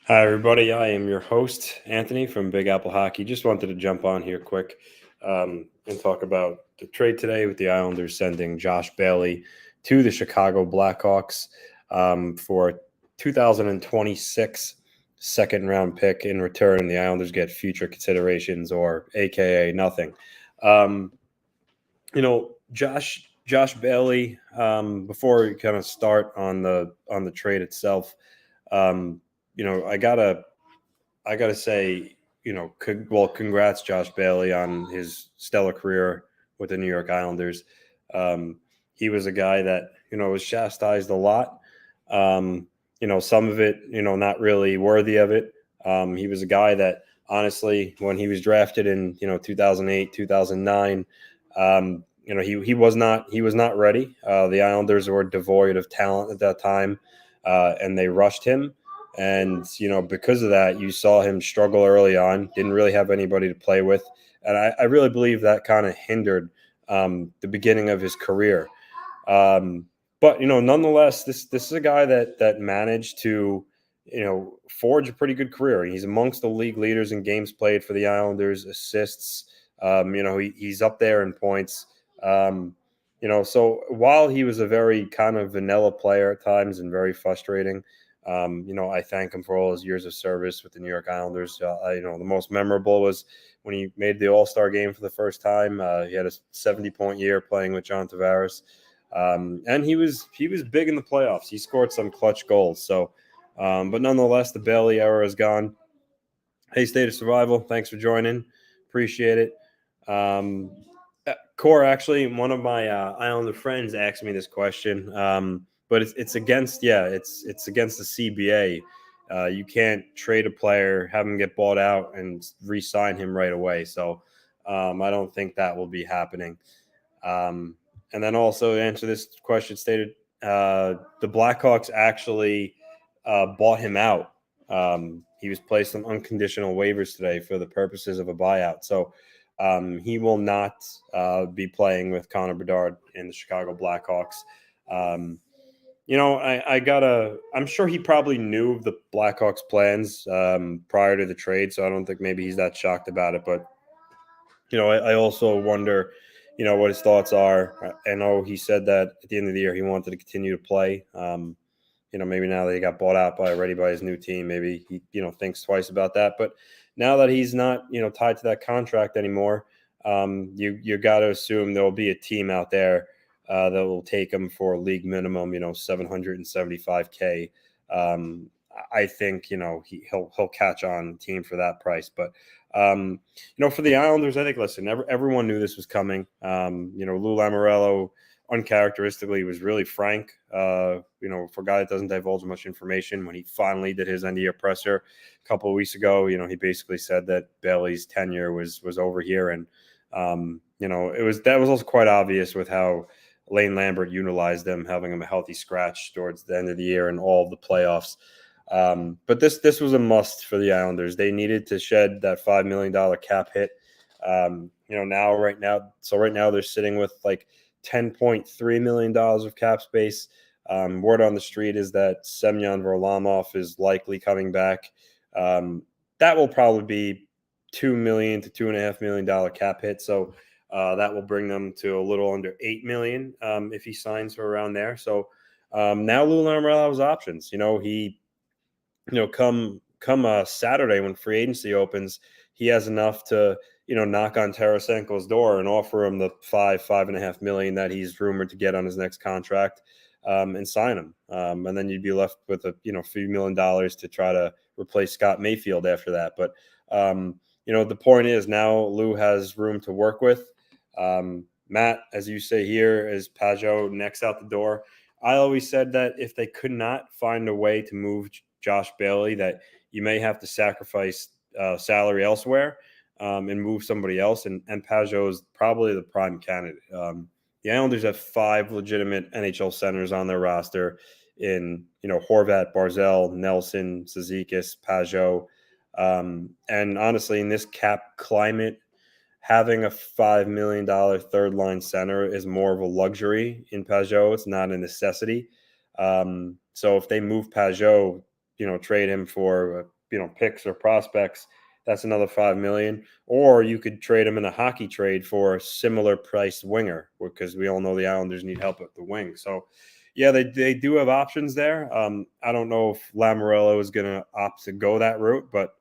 Hi, everybody. I am your host, Anthony from Big Apple Hockey. Just wanted to jump on here quick and talk about the trade today with the Islanders sending Josh Bailey to the Chicago Blackhawks for 2026 second round pick. In return, the Islanders get future considerations or AKA nothing. Um, Josh Bailey. Before we kind of start on the trade itself, um, I gotta say, congrats, Josh Bailey, on his stellar career with the New York Islanders. Um, he was a guy that was chastised a lot. Some of it, not really worthy of it. He was a guy that, honestly, when he was drafted in 2008, 2009, he was not ready. The Islanders were devoid of talent at that time, and they rushed him. And, because of that, you saw him struggle early on, didn't really have anybody to play with. And I really believe that kind of hindered the beginning of his career. But, nonetheless, this is a guy that managed to, forge a pretty good career. He's amongst the league leaders in games played for the Islanders, assists. He's up there in points. So while he was a very kind of vanilla player at times and very frustrating, I thank him for all his years of service with the New York Islanders. The most memorable was when he made the All-Star game for the first time. He had a 70-point year playing with John Tavares, and he was big in the playoffs. He scored some clutch goals. So, but nonetheless, the Bailey era is gone. Hey, State of Survival, thanks for joining. Appreciate it. Um, Core, actually, one of my Islander friends asked me this question, but it's against it's against the CBA. You can't trade a player, have him get bought out, and re-sign him right away. So I don't think that will be happening. And then also to answer this question, stated the Blackhawks actually bought him out. He was placed on unconditional waivers today for the purposes of a buyout. So he will not be playing with Connor Bedard in the Chicago Blackhawks. Um, I'm sure he probably knew of the Blackhawks plans prior to the trade, so I don't think maybe he's that shocked about it. But I also wonder, what his thoughts are. I know he said that at the end of the year he wanted to continue to play. Maybe now that he got bought out by his new team, maybe he, thinks twice about that. But now that he's not, tied to that contract anymore, you got to assume there will be a team out there that will take him for league minimum, 775K. I think he'll catch on team for that price. But for the Islanders, I think everyone knew this was coming. Lou Lamoriello uncharacteristically was really frank. For a guy that doesn't divulge much information, when he finally did his end of year presser a couple of weeks ago, he basically said that Bailey's tenure was over here, and that was also quite obvious with how Lane Lambert utilized them, having him a healthy scratch towards the end of the year and all of the playoffs. But this was a must for the Islanders. They needed to shed that $5 million cap hit. Right now they're sitting with like $10.3 million of cap space. Word on the street is that Semyon Varlamov is likely coming back. That will probably be $2 million to $2.5 million cap hit. So that will bring them to a little under $8 million if he signs for around there. So now Lou Lamoriello has options. Come Saturday when free agency opens, he has enough to knock on Tarasenko's door and offer him the $5.5 million that he's rumored to get on his next contract, and sign him. And then you'd be left with a few $1 million to try to replace Scott Mayfield after that. But the point is now Lou has room to work with. Matt, as you say here, is Pajot next out the door. I always said that if they could not find a way to move Josh Bailey, that you may have to sacrifice salary elsewhere and move somebody else. And Pajot is probably the prime candidate. The Islanders have 5 legitimate NHL centers on their roster in, Horvat, Barzell, Nelson, Cizikas, Pajot. And honestly, in this cap climate, having a $5 million third line center is more of a luxury in Pajot. It's not a necessity. So if they move Pajot, trade him for picks or prospects. That's another $5 million. Or you could trade him in a hockey trade for a similar priced winger, because we all know the Islanders need help at the wing. So, yeah, they do have options there. I don't know if Lamoriello is going to opt to go that route, but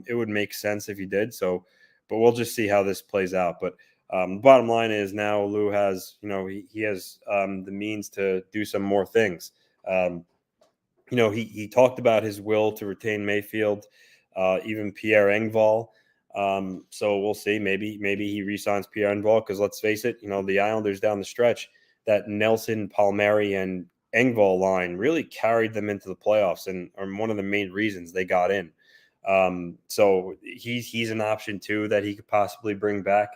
it would make sense if he did. So, but we'll just see how this plays out. But the bottom line is now Lou has, he has the means to do some more things. He talked about his will to retain Mayfield, even Pierre Engvall. So we'll see. Maybe he re-signs Pierre Engvall, because let's face it, the Islanders down the stretch, that Nelson, Palmieri, and Engvall line really carried them into the playoffs and are one of the main reasons they got in. So he's an option too that he could possibly bring back.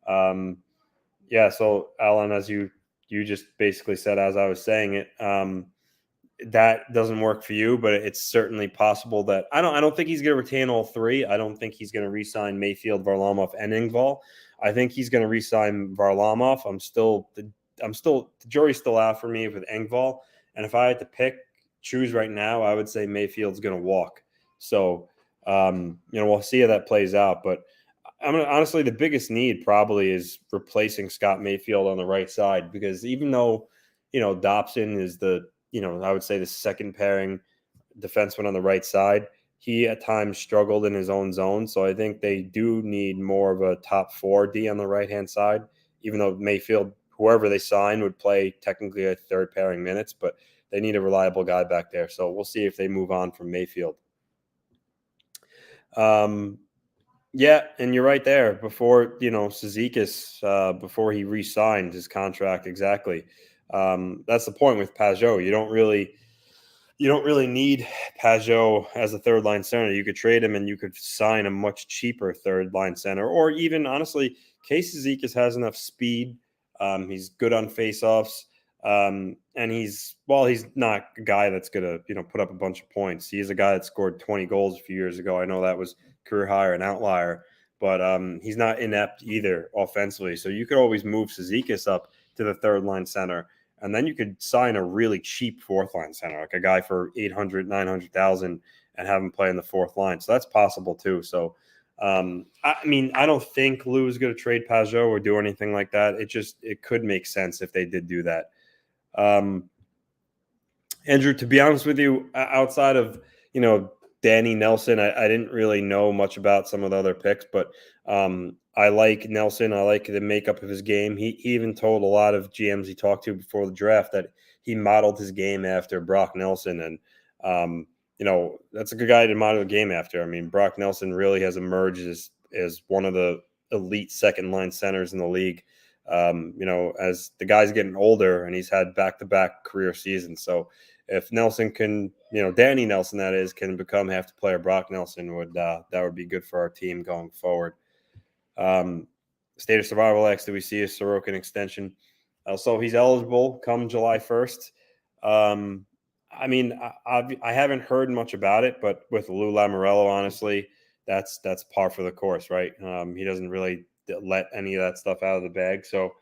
Yeah. So Alan, as you just basically said, as I was saying it, that doesn't work for you, but it's certainly possible that I don't think he's going to retain all three. I don't think he's going to re-sign Mayfield, Varlamov, and Engvall. I think he's going to re-sign Varlamov. The jury's still out for me with Engvall. And if I had to choose right now, I would say Mayfield's going to walk. So, we'll see how that plays out. But honestly, the biggest need probably is replacing Scott Mayfield on the right side, because even though, Dobson is I would say the second pairing defenseman on the right side, he at times struggled in his own zone. So I think they do need more of a top 4D on the right-hand side, even though Mayfield, whoever they sign, would play technically a third pairing minutes, but they need a reliable guy back there. So we'll see if they move on from Mayfield. Yeah, and you're right there. Before, Cizikas, before he re-signed his contract, exactly. That's the point with Pajot. You don't really need Pajot as a third line center. You could trade him and you could sign a much cheaper third line center, or even honestly, Case Cizikas has enough speed. He's good on faceoffs. And he's not a guy that's going to, put up a bunch of points. He's a guy that scored 20 goals a few years ago. I know that was career high or an outlier, but he's not inept either offensively. So you could always move Cizikas up to the third line center, and then you could sign a really cheap fourth line center, like a guy for 800, 900,000, and have him play in the fourth line. So that's possible too. So, I don't think Lou is going to trade Pajot or do anything like that. It could make sense if they did do that. Andrew, to be honest with you, outside of, Danny Nelson, I didn't really know much about some of the other picks, but I like Nelson. I like the makeup of his game. He even told a lot of GMs he talked to before the draft that he modeled his game after Brock Nelson. And, that's a good guy to model the game after. I mean, Brock Nelson really has emerged as one of the elite second line centers in the league. As the guy's getting older and he's had back-to-back career seasons. So if Nelson can, Danny Nelson, that is, can become half the player Brock Nelson, that would be good for our team going forward. State of Survival X, do we see a Sorokin extension? So he's eligible come July 1st. I haven't heard much about it, but with Lou Lamoriello, honestly, that's par for the course, right? He doesn't really let any of that stuff out of the bag. So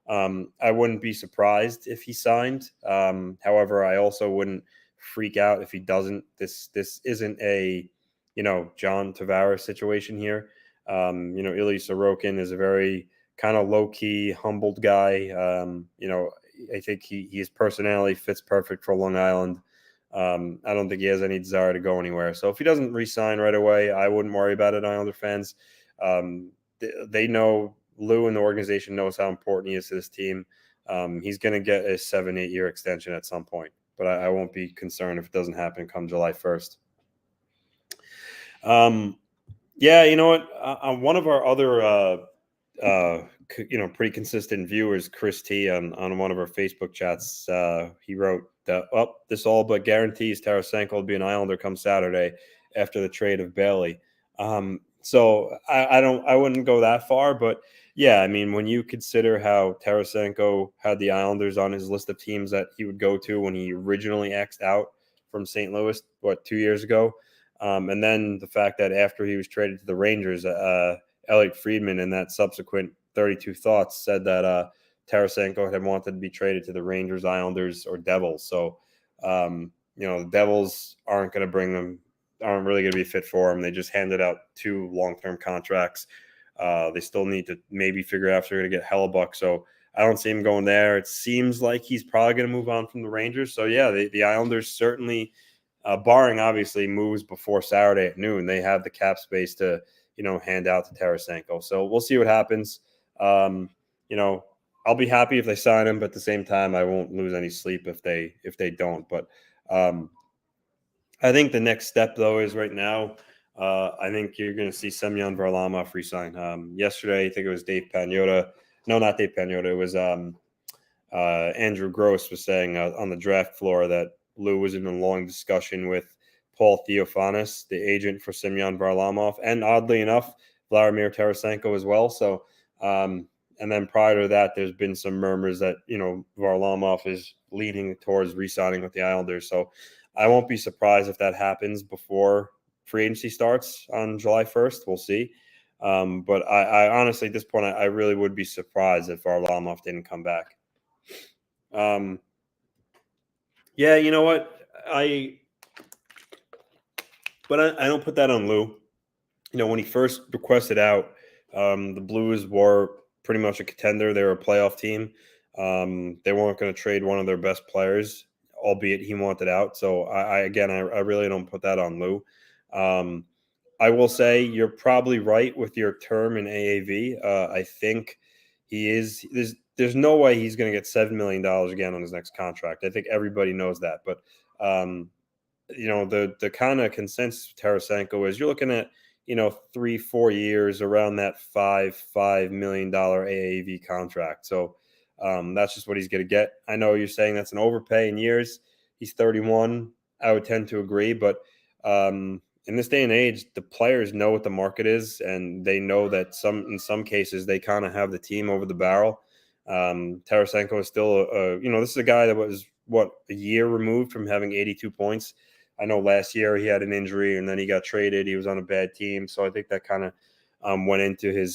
I wouldn't be surprised if he signed. However, I also wouldn't freak out if he doesn't. This isn't a, John Tavares situation here. Ilya Sorokin is a very kind of low-key, humbled guy. I think his personality fits perfect for Long Island. I don't think he has any desire to go anywhere. So if he doesn't re-sign right away, I wouldn't worry about it, Islander fans. They know, Lou and the organization knows how important he is to this team. He's going to get a 7-8 year extension at some point, but I won't be concerned if it doesn't happen come July 1st. Yeah, you know what? One of our other, pretty consistent viewers, Chris T, on one of our Facebook chats, he wrote that, this all but guarantees Tarasenko will be an Islander come Saturday after the trade of Bailey. So I wouldn't go that far, but yeah, I mean, when you consider how Tarasenko had the Islanders on his list of teams that he would go to when he originally X'd out from St. Louis, 2 years ago, and then the fact that after he was traded to the Rangers, Elliot Friedman in that subsequent 32 Thoughts said that Tarasenko had wanted to be traded to the Rangers, Islanders, or Devils. So, the Devils aren't going to bring them, aren't really going to be fit for him. They just handed out 2 long-term contracts. They still need to maybe figure out if they're going to get Hellebuck. So I don't see him going there. It seems like he's probably going to move on from the Rangers. So yeah, the Islanders certainly, barring obviously moves before Saturday at noon, they have the cap space to, hand out to Tarasenko. So we'll see what happens. I'll be happy if they sign him, but at the same time, I won't lose any sleep if they don't. But I think the next step, though, is right now, I think you're going to see Semyon Varlamov resign. Yesterday, I think it was Dave Pagnotta. No, not Dave Pagnotta. It was Andrew Gross was saying on the draft floor that Lou was in a long discussion with Paul Theophanis, the agent for Semyon Varlamov, and oddly enough, Vladimir Tarasenko as well. So, and then prior to that, there's been some murmurs that, Varlamov is leaning towards re-signing with the Islanders. So I won't be surprised if that happens before free agency starts on July 1st. We'll see. But I honestly, at this point, I really would be surprised if Varlamov didn't come back. Yeah, you know what? I don't put that on Lou. When he first requested out, the Blues were pretty much a contender. They were a playoff team. They weren't going to trade one of their best players, albeit he wanted out. So I really don't put that on Lou. I will say you're probably right with your term in AAV. I think he is. There's no way he's going to get $7 million again on his next contract. I think everybody knows that. But the kind of consensus of Tarasenko is you're looking at 3-4 years around that $5 million AAV contract. So that's just what he's going to get. I know you're saying that's an overpay in years. He's 31. I would tend to agree, but in this day and age, the players know what the market is, and they know that in some cases they kind of have the team over the barrel. Tarasenko is still this is a guy that was a year removed from having 82 points. I know last year he had an injury and then he got traded. He was on a bad team, so I think that kind of went into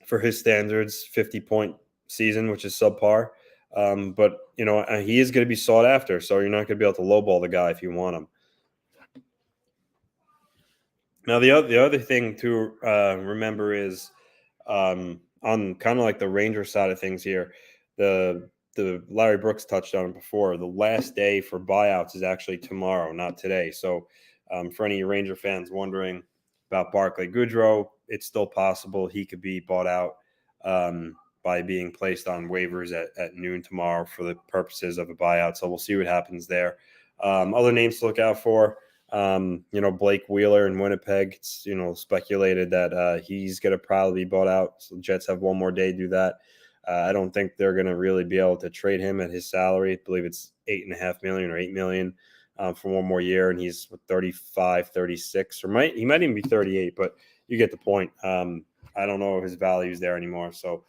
for his standards, 50-point season, which is subpar. But he is going to be sought after, so you're not going to be able to lowball the guy if you want him. Now, the other thing to remember is on kind of like the Ranger side of things here, the Larry Brooks touched on it before. The last day for buyouts is actually tomorrow, not today. So for any Ranger fans wondering about Barclay Goodrow, it's still possible he could be bought out by being placed on waivers at noon tomorrow for the purposes of a buyout. So we'll see what happens there. Other names to look out for. Blake Wheeler in Winnipeg, it's, speculated that he's going to probably be bought out. So the Jets have one more day to do that. I don't think they're going to really be able to trade him at his salary. I believe it's $8.5 million or $8 million for one more year. And he's 35, 36, or he might even be 38, but you get the point. I don't know if his value is there anymore. So,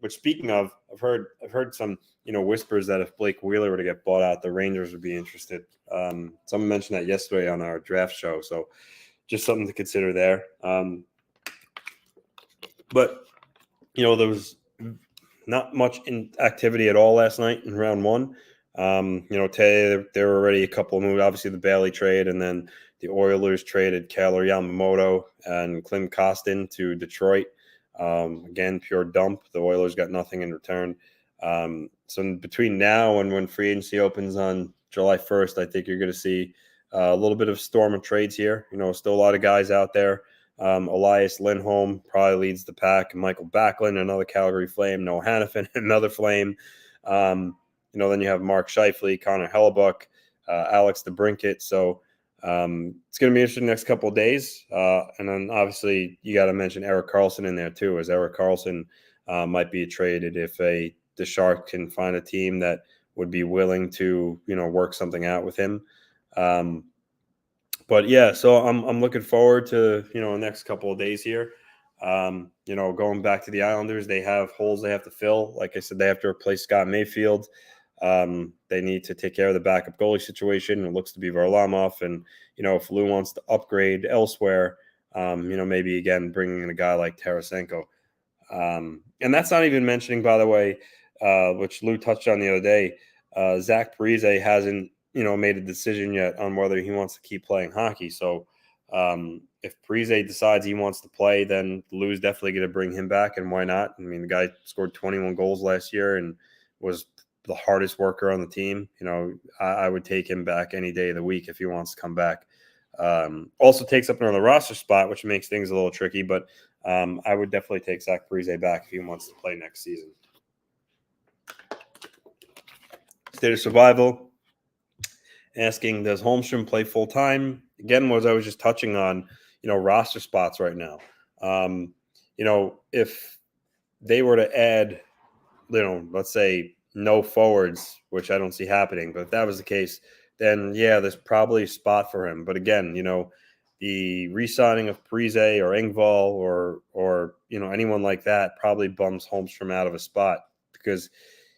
which speaking of, I've heard some, whispers that if Blake Wheeler were to get bought out, the Rangers would be interested. Someone mentioned that yesterday on our draft show. So just something to consider there. But, there was not much activity at all last night in round one. Today there were already a couple of moves, obviously the Bailey trade, and then the Oilers traded Keller Yamamoto and Klim Kostin to Detroit. Again, pure dump. The Oilers got nothing in return. So between now and when free agency opens on July 1st, I think you're going to see a little bit of storm of trades here. Still a lot of guys out there. Elias Lindholm probably leads the pack. Michael Backlund, another Calgary Flame. Noah Hannafin, another Flame. Then you have Mark Scheifele, Connor Hellebuck, Alex DeBrincat. So it's going to be interesting the next couple of days. And then obviously you got to mention Erik Karlsson in there too, as Erik Karlsson might be traded if the Sharks can find a team that would be willing to, work something out with him. But yeah, so I'm looking forward to, the next couple of days here. Going back to the Islanders, they have holes they have to fill. Like I said, they have to replace Scott Mayfield. They need to take care of the backup goalie situation. It looks to be Varlamov. And, if Lou wants to upgrade elsewhere, maybe again, bringing in a guy like Tarasenko. And that's not even mentioning, by the way, which Lou touched on the other day, Zach Parise hasn't, made a decision yet on whether he wants to keep playing hockey. So if Parise decides he wants to play, then Lou's definitely going to bring him back, and why not? I mean, the guy scored 21 goals last year and was the hardest worker on the team. I would take him back any day of the week if he wants to come back. Also takes up another roster spot, which makes things a little tricky, but I would definitely take Zach Parise back if he wants to play next season. State of Survival asking, does Holmstrom play full time? Again, was I was just touching on, roster spots right now. If they were to add, let's say no forwards, which I don't see happening, but if that was the case, then yeah, there's probably a spot for him. But again, the re-signing of Parise or Engvall or anyone like that probably bumps Holmstrom out of a spot, because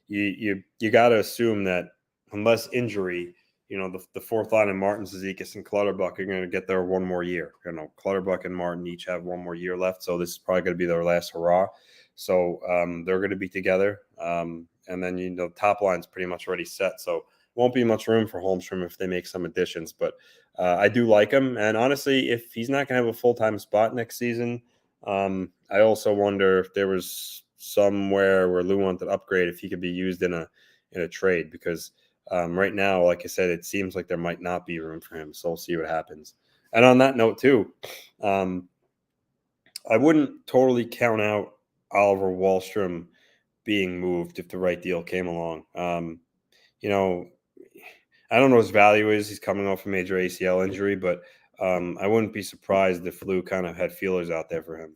you got to assume that unless injury, the fourth line of Martin, Zizekas, and Clutterbuck are going to get there one more year. Clutterbuck and Martin each have one more year left, so this is probably going to be their last hurrah. So they're going to be together, and then top line's pretty much already set. So won't be much room for Holmstrom if they make some additions. But I do like him, and honestly, if he's not going to have a full-time spot next season, I also wonder if there was somewhere where Lou wanted to upgrade, if he could be used in a trade, because right now, like I said, it seems like there might not be room for him. So we'll see what happens. And on that note, too, I wouldn't totally count out Oliver Wahlstrom being moved if the right deal came along. I don't know what his value is. He's coming off a major ACL injury, but I wouldn't be surprised if Lou kind of had feelers out there for him.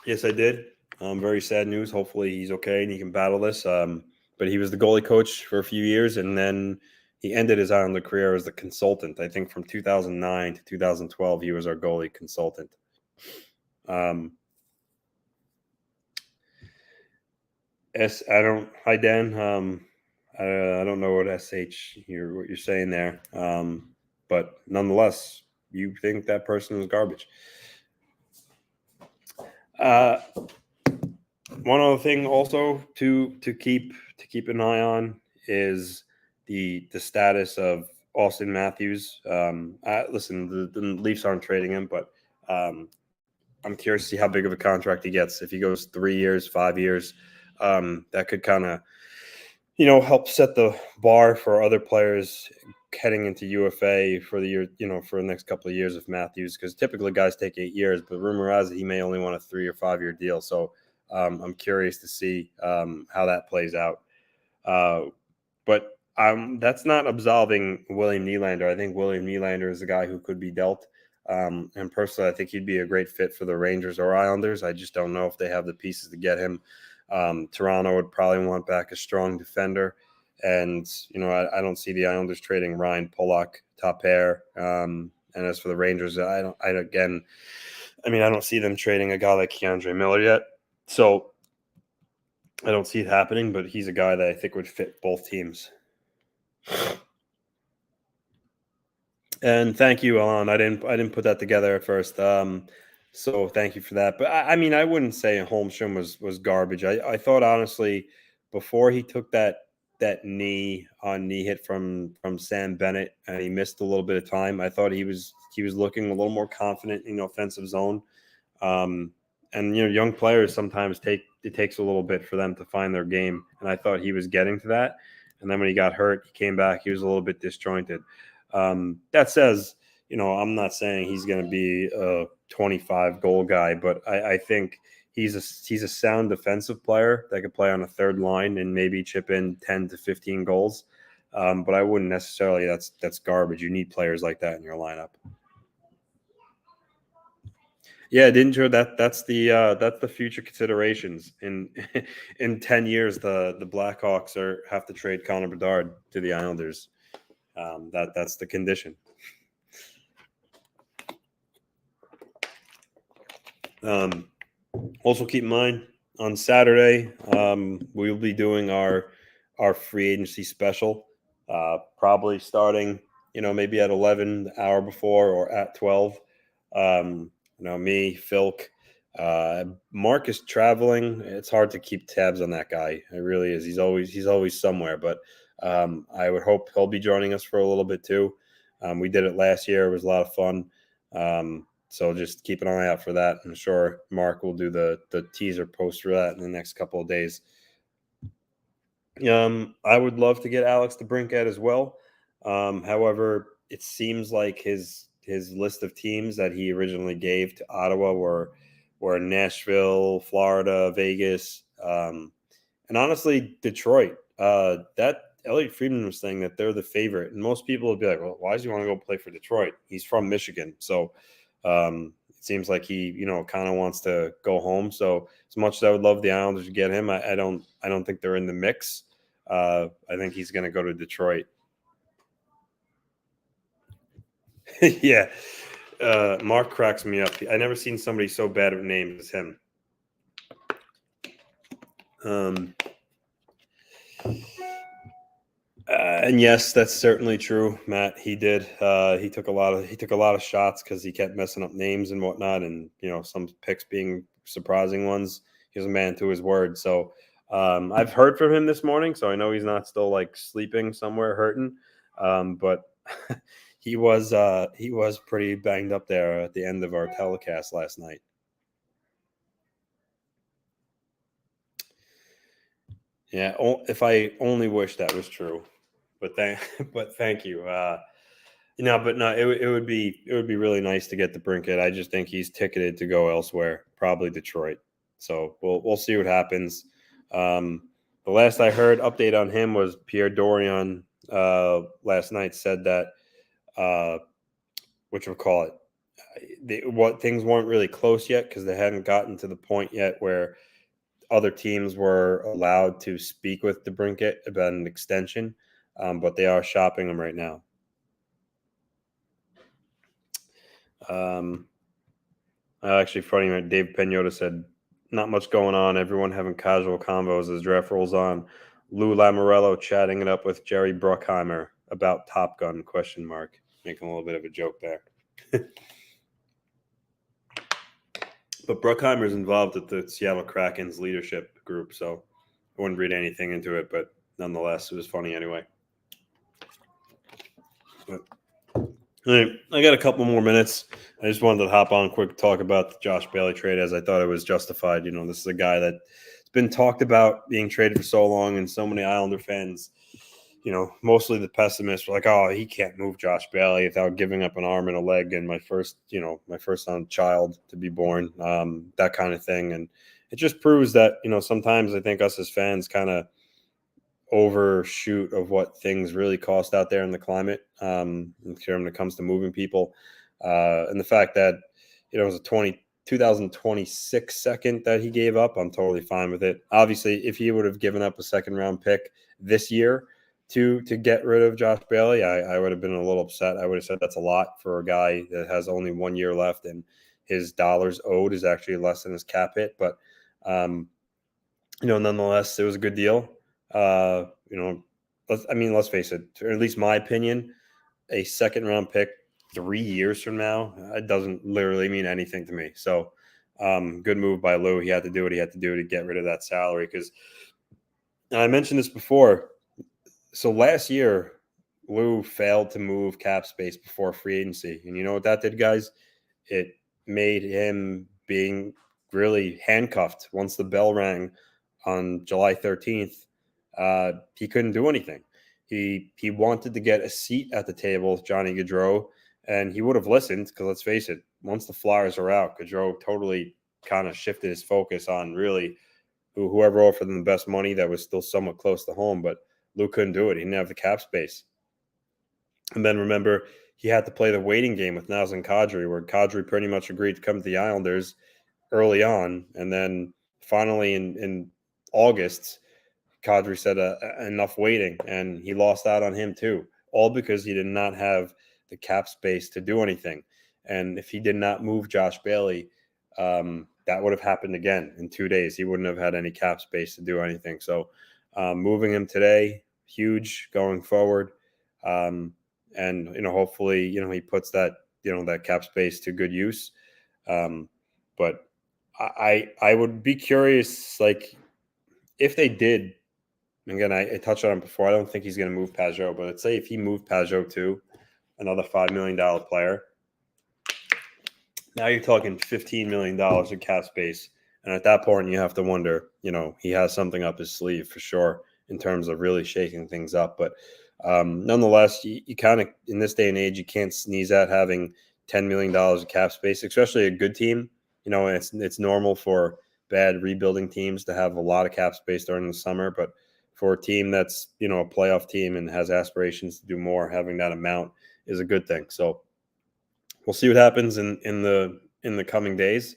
Yes, I did. Very sad news. Hopefully he's okay and he can battle this. But he was the goalie coach for a few years, and then he ended his Islander career as the consultant. I think from 2009 to 2012, he was our goalie consultant. Hi, Dan. I don't know what SH what you're saying there. But nonetheless, you think that person is garbage. One other thing also to keep an eye on is the status of Austin Matthews. Listen, the Leafs aren't trading him, but I'm curious to see how big of a contract he gets. If he goes 3 years, 5 years, that could kind of, help set the bar for other players heading into UFA for the year, for the next couple of years of Matthews, because typically guys take 8 years, but rumor has it he may only want a 3 or 5 year deal. So I'm curious to see how that plays out. But that's not absolving William Nylander. I think William Nylander is a guy who could be dealt. And personally, I think he'd be a great fit for the Rangers or Islanders. I just don't know if they have the pieces to get him. Toronto would probably want back a strong defender. And, I don't see the Islanders trading Ryan Pulock, top pair. And as for the Rangers, I don't see them trading a guy like Keandre Miller yet. So I don't see it happening, but he's a guy that I think would fit both teams. And thank you, Alan. I didn't put that together at first. So thank you for that. But I wouldn't say Holmstrom was garbage. I thought, honestly, before he took that knee hit from Sam Bennett and he missed a little bit of time, I thought he was looking a little more confident in the offensive zone. And young players sometimes it takes a little bit for them to find their game, and I thought he was getting to that. And then when he got hurt, he came back. He was a little bit disjointed. That says, I'm not saying he's going to be a 25 goal guy, but I think he's a sound defensive player that could play on a third line and maybe chip in 10 to 15 goals. But I wouldn't necessarily. That's garbage. You need players like that in your lineup. Yeah, didn't you? That's the future considerations. In 10 years, the Blackhawks have to trade Connor Bedard to the Islanders. That's the condition. Also keep in mind on Saturday, we'll be doing our free agency special, probably starting, maybe at 11, the hour before, or at 12. Me, Philk, Marc is traveling. It's hard to keep tabs on that guy. It really is. He's always somewhere. But I would hope he'll be joining us for a little bit too. We did it last year. It was a lot of fun. So just keep an eye out for that. I'm sure Marc will do the teaser post for that in the next couple of days. I would love to get Alex DeBrincat as well. However, it seems like his list of teams that he originally gave to Ottawa were Nashville, Florida, Vegas, and honestly Detroit. That Elliot Friedman was saying that they're the favorite, and most people would be like, "Well, why does he want to go play for Detroit? He's from Michigan." So it seems like he, kind of wants to go home. So as much as I would love the Islanders to get him, I don't think they're in the mix. I think he's going to go to Detroit. Yeah. Marc cracks me up. I never seen somebody so bad at names as him. And yes, that's certainly true, Matt. He did. He took a lot of shots because he kept messing up names and whatnot, and some picks being surprising ones. He was a man to his word. So I've heard from him this morning, so I know he's not still like sleeping somewhere hurting. But he was pretty banged up there at the end of our telecast last night. Yeah, if I only wish that was true, but thank you. It would be really nice to get the Brinket. I just think he's ticketed to go elsewhere, probably Detroit. So we'll see what happens. The last I heard update on him was Pierre Dorion last night said that things weren't really close yet because they hadn't gotten to the point yet where other teams were allowed to speak with DeBrincat about an extension, but they are shopping him right now. Actually, funny, Dave Peñota said, not much going on. Everyone having casual combos as draft rolls on. Lou Lamorello chatting it up with Jerry Bruckheimer about Top Gun, ? Making a little bit of a joke there. But Bruckheimer's involved with the Seattle Kraken's leadership group, so I wouldn't read anything into it, but nonetheless, it was funny anyway. But, I got a couple more minutes. I just wanted to hop on quick, talk about the Josh Bailey trade as I thought it was justified. This is a guy that's been talked about being traded for so long, and so many Islander fans, mostly the pessimists were like, oh, he can't move Josh Bailey without giving up an arm and a leg and my first child to be born, that kind of thing. And it just proves that, sometimes I think us as fans kind of overshoot of what things really cost out there in the climate when it comes to moving people. And the fact that, it was a 2026 second that he gave up, I'm totally fine with it. Obviously, if he would have given up a second round pick this year to get rid of Josh Bailey, I would have been a little upset. I would have said that's a lot for a guy that has only 1 year left and his dollars owed is actually less than his cap hit. But, nonetheless, it was a good deal. Let's face it, or at least my opinion, a second round pick 3 years from now, it doesn't literally mean anything to me. So good move by Lou. He had to do what he had to do to get rid of that salary because I mentioned this before. So last year, Lou failed to move cap space before free agency. And you know what that did, guys? It made him being really handcuffed once the bell rang on July 13th. He couldn't do anything. He wanted to get a seat at the table with Johnny Gaudreau, and he would have listened because let's face it, once the Flyers are out, Gaudreau totally kind of shifted his focus on really whoever offered them the best money that was still somewhat close to home, but Lou couldn't do it. He didn't have the cap space. And then remember, he had to play the waiting game with Nazem Kadri, where Kadri pretty much agreed to come to the Islanders early on. And then finally in August, Kadri said enough waiting, and he lost out on him too, all because he did not have the cap space to do anything. And if he did not move Josh Bailey, that would have happened again in 2 days. He wouldn't have had any cap space to do anything. So moving him today, huge going forward. And, hopefully, he puts that, that cap space to good use. But I would be curious, like, if they did. Again, I touched on it before. I don't think he's going to move Pajot, but let's say if he moved Pajot to another $5 million player, now you're talking $15 million in cap space. And at that point, you have to wonder, he has something up his sleeve for sure in terms of really shaking things up. But nonetheless, you kind of, in this day and age, you can't sneeze at having $10 million of cap space, especially a good team. It's normal for bad rebuilding teams to have a lot of cap space during the summer. But for a team that's, a playoff team and has aspirations to do more, having that amount is a good thing. So we'll see what happens in the coming days.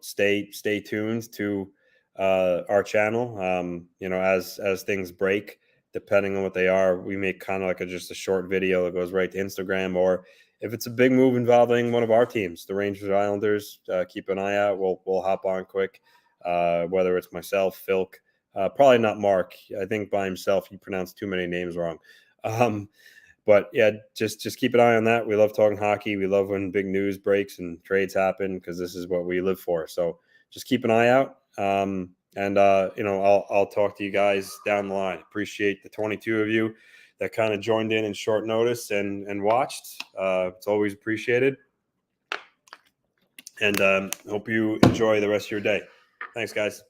Stay tuned to our channel. As things break, depending on what they are, we make kind of like just a short video that goes right to Instagram, or if it's a big move involving one of our teams, the Rangers, Islanders, keep an eye out. We'll hop on quick. Whether it's myself, Philk, probably not Marc. I think by himself he pronounced too many names wrong. But yeah, just keep an eye on that. We love talking hockey. We love when big news breaks and trades happen because this is what we live for. So just keep an eye out. I'll talk to you guys down the line. Appreciate the 22 of you that kind of joined in short notice and watched. It's always appreciated. And hope you enjoy the rest of your day. Thanks, guys.